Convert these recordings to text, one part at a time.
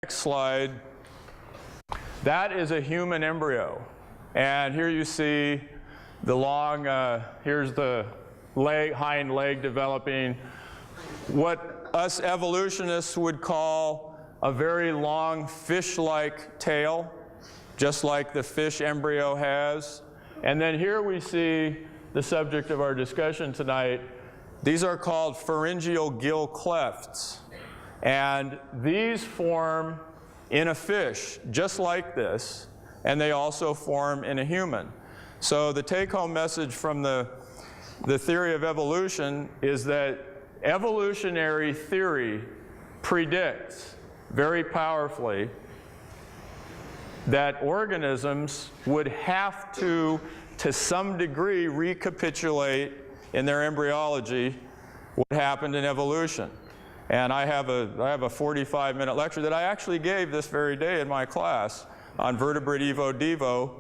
Next slide. That is a human embryo. And here you see the long, here's the hind leg developing what us evolutionists would call a very long fish-like tail, just like the fish embryo has. And then here we see the subject of our discussion tonight. These are called pharyngeal gill clefts. And these form in a fish, just like this, and they also form in a human. So the take-home message from the theory of evolution is that evolutionary theory predicts very powerfully that organisms would have to some degree, recapitulate in their embryology what happened in evolution. And I have a 45-minute lecture that I actually gave this very day in my class on vertebrate Evo-Devo,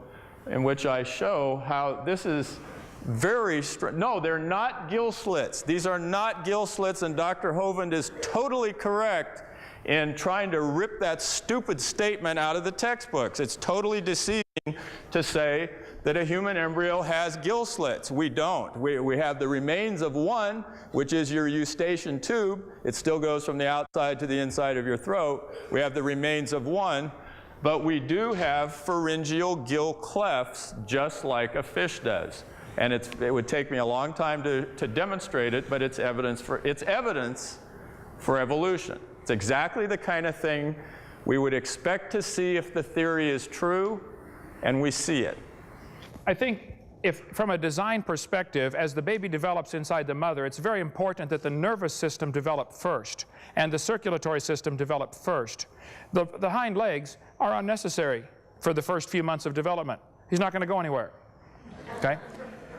in which I show how this is very no, they're not gill slits. These are not gill slits, and Dr. Hovind is totally correct in trying to rip that stupid statement out of the textbooks. It's totally deceiving to say that a human embryo has gill slits. We don't. We have the remains of one, which is your eustachian tube. It still goes from the outside to the inside of your throat. We have the remains of one, but we do have pharyngeal gill clefts just like a fish does. And it would take me a long time to demonstrate it, but it's evidence for evolution. It's exactly the kind of thing we would expect to see if the theory is true, and we see it. I think if, from a design perspective, as the baby develops inside the mother, it's very important that the nervous system develop first and the circulatory system develop first. The hind legs are unnecessary for the first few months of development. He's not going to go anywhere. Okay?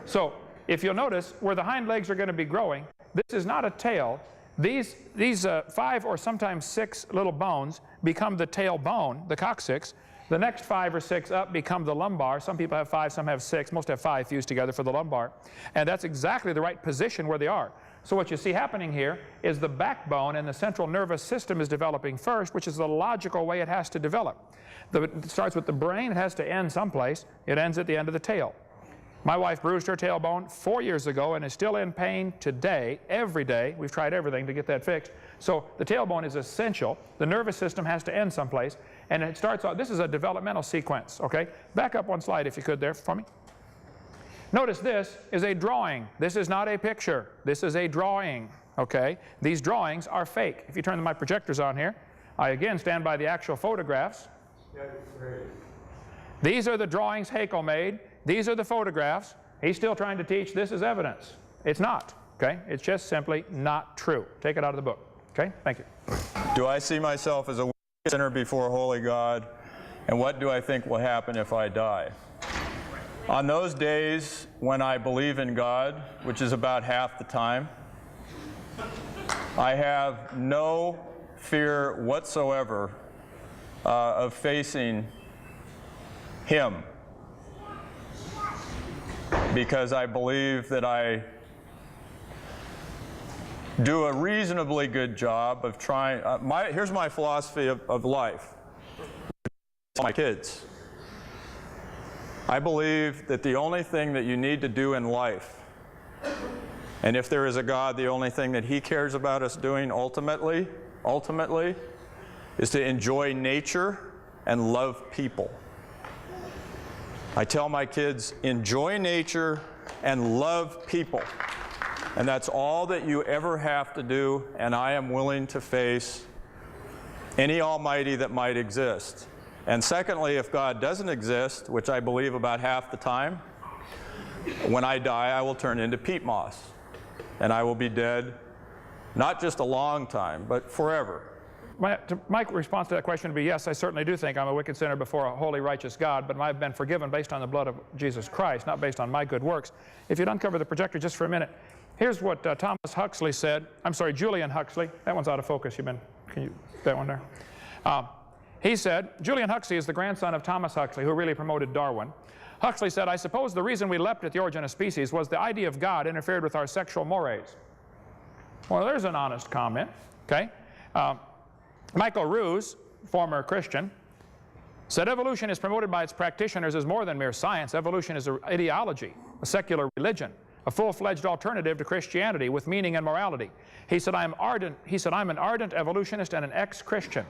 So if you'll notice, where the hind legs are going to be growing, this is not a tail. These 5 or sometimes 6 little bones become the tail bone, the coccyx. The next 5 or 6 up become the lumbar. Some people have 5, some have 6. Most have 5 fused together for the lumbar. And that's exactly the right position where they are. So what you see happening here is the backbone and the central nervous system is developing first, which is the logical way it has to develop. It starts with the brain. It has to end someplace. It ends at the end of the tail. My wife bruised her tailbone 4 years ago and is still in pain today, every day. We've tried everything to get that fixed. So the tailbone is essential. The nervous system has to end someplace. And it starts out, this is a developmental sequence, okay? Back up one slide if you could there for me. Notice this is a drawing. This is not a picture. This is a drawing, okay? These drawings are fake. If you turn my projectors on here, I again stand by the actual photographs. These are the drawings Haeckel made. These are the photographs. He's still trying to teach this is evidence. It's not, okay? It's just simply not true. Take it out of the book, okay? Thank you. Do I see myself as a sinner before a holy God? And what do I think will happen if I die? On those days when I believe in God, which is about half the time, I have no fear whatsoever of facing Him, because I believe that I do a reasonably good job of trying. Here's my philosophy of life. My kids. I believe that the only thing that you need to do in life, and if there is a God, the only thing that He cares about us doing ultimately, is to enjoy nature and love people. I tell my kids, enjoy nature and love people. And that's all that you ever have to do, and I am willing to face any almighty that might exist. And secondly, if God doesn't exist, which I believe about half the time, when I die, I will turn into peat moss. And I will be dead, not just a long time, but forever. My response to that question would be, yes, I certainly do think I'm a wicked sinner before a holy, righteous God, but I've been forgiven based on the blood of Jesus Christ, not based on my good works. If you'd uncover the projector just for a minute, here's what Thomas Huxley said. I'm sorry, Julian Huxley. That one's out of focus. Can you, that one there? He said, Julian Huxley is the grandson of Thomas Huxley, who really promoted Darwin. Huxley said, I suppose the reason we leapt at the origin of species was the idea of God interfered with our sexual mores. Well, there's an honest comment, okay? Michael Ruse, former Christian, said evolution is promoted by its practitioners as more than mere science. Evolution is an ideology, a secular religion, a full-fledged alternative to Christianity with meaning and morality. He said, I'm an ardent evolutionist and an ex-Christian.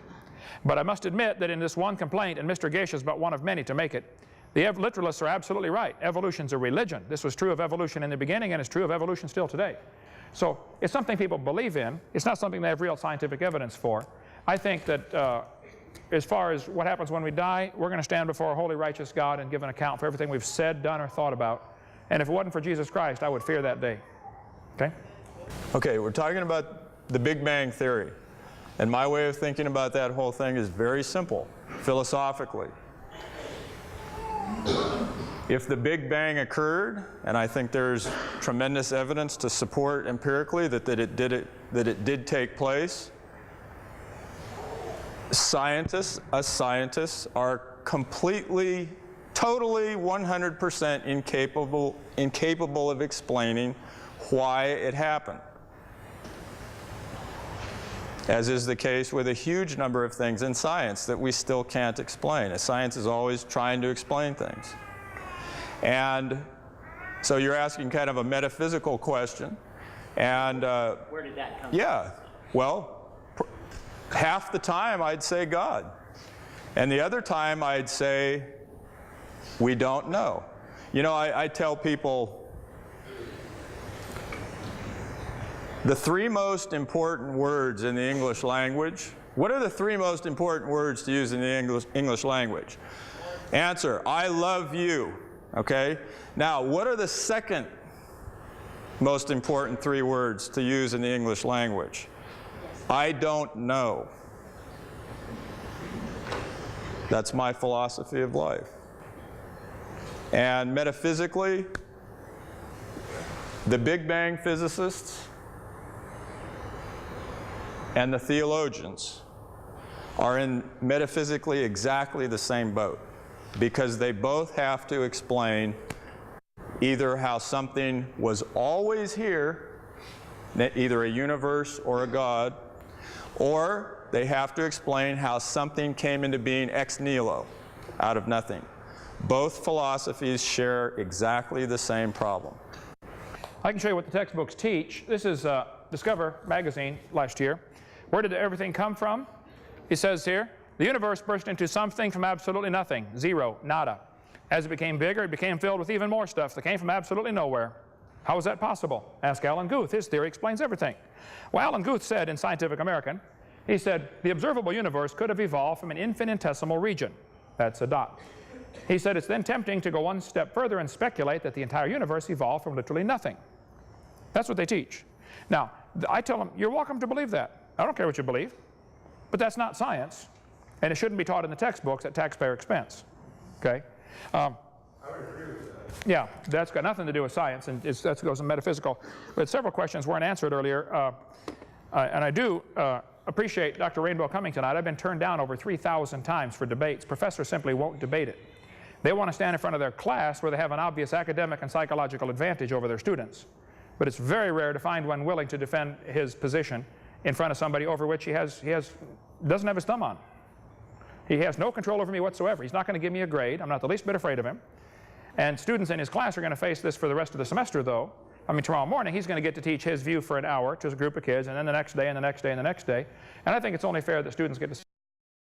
But I must admit that in this one complaint, and Mr. Gish is but one of many to make it, the literalists are absolutely right. Evolution's a religion. This was true of evolution in the beginning, and it's true of evolution still today. So it's something people believe in. It's not something they have real scientific evidence for. I think that as far as what happens when we die, we're going to stand before a holy, righteous God and give an account for everything we've said, done, or thought about. And if it wasn't for Jesus Christ, I would fear that day. Okay? Okay, we're talking about the Big Bang Theory. And my way of thinking about that whole thing is very simple, philosophically. If the Big Bang occurred, and I think there's tremendous evidence to support empirically that it did take place, scientists are completely, totally, 100% incapable of explaining why it happened. As is the case with a huge number of things in science that we still can't explain. Science is always trying to explain things. And so you're asking kind of a metaphysical question. And where did that come from? Yeah, well, half the time I'd say God. And the other time I'd say, we don't know. You know, I tell people, the three most important words in the English language, what are the three most important words to use in the English language? Answer, I love you, okay? Now, what are the second most important three words to use in the English language? I don't know. That's my philosophy of life. And metaphysically, the Big Bang physicists and the theologians are in metaphysically exactly the same boat, because they both have to explain either how something was always here, either a universe or a God, or they have to explain how something came into being ex nihilo, out of nothing. Both philosophies share exactly the same problem. I can show you what the textbooks teach. This is Discover magazine last year. Where did everything come from? He says here, the universe burst into something from absolutely nothing, zero, nada. As it became bigger, it became filled with even more stuff that came from absolutely nowhere. How is that possible? Ask Alan Guth. His theory explains everything. Well, Alan Guth said in Scientific American, he said, the observable universe could have evolved from an infinitesimal region. That's a dot. He said it's then tempting to go one step further and speculate that the entire universe evolved from literally nothing. That's what they teach. Now, I tell them, you're welcome to believe that. I don't care what you believe, but that's not science, and it shouldn't be taught in the textbooks at taxpayer expense. Okay? I would agree with that. Yeah, that's got nothing to do with science, and that goes in metaphysical. But several questions weren't answered earlier, and I do appreciate Dr. Rainbow coming tonight. I've been turned down over 3,000 times for debates. Professors simply won't debate it. They want to stand in front of their class where they have an obvious academic and psychological advantage over their students. But it's very rare to find one willing to defend his position in front of somebody over which he doesn't have his thumb on. He has no control over me whatsoever. He's not going to give me a grade. I'm not the least bit afraid of him. And students in his class are going to face this for the rest of the semester, though. I mean, tomorrow morning he's going to get to teach his view for an hour to a group of kids, and then the next day, and the next day, and the next day. And I think it's only fair that students get to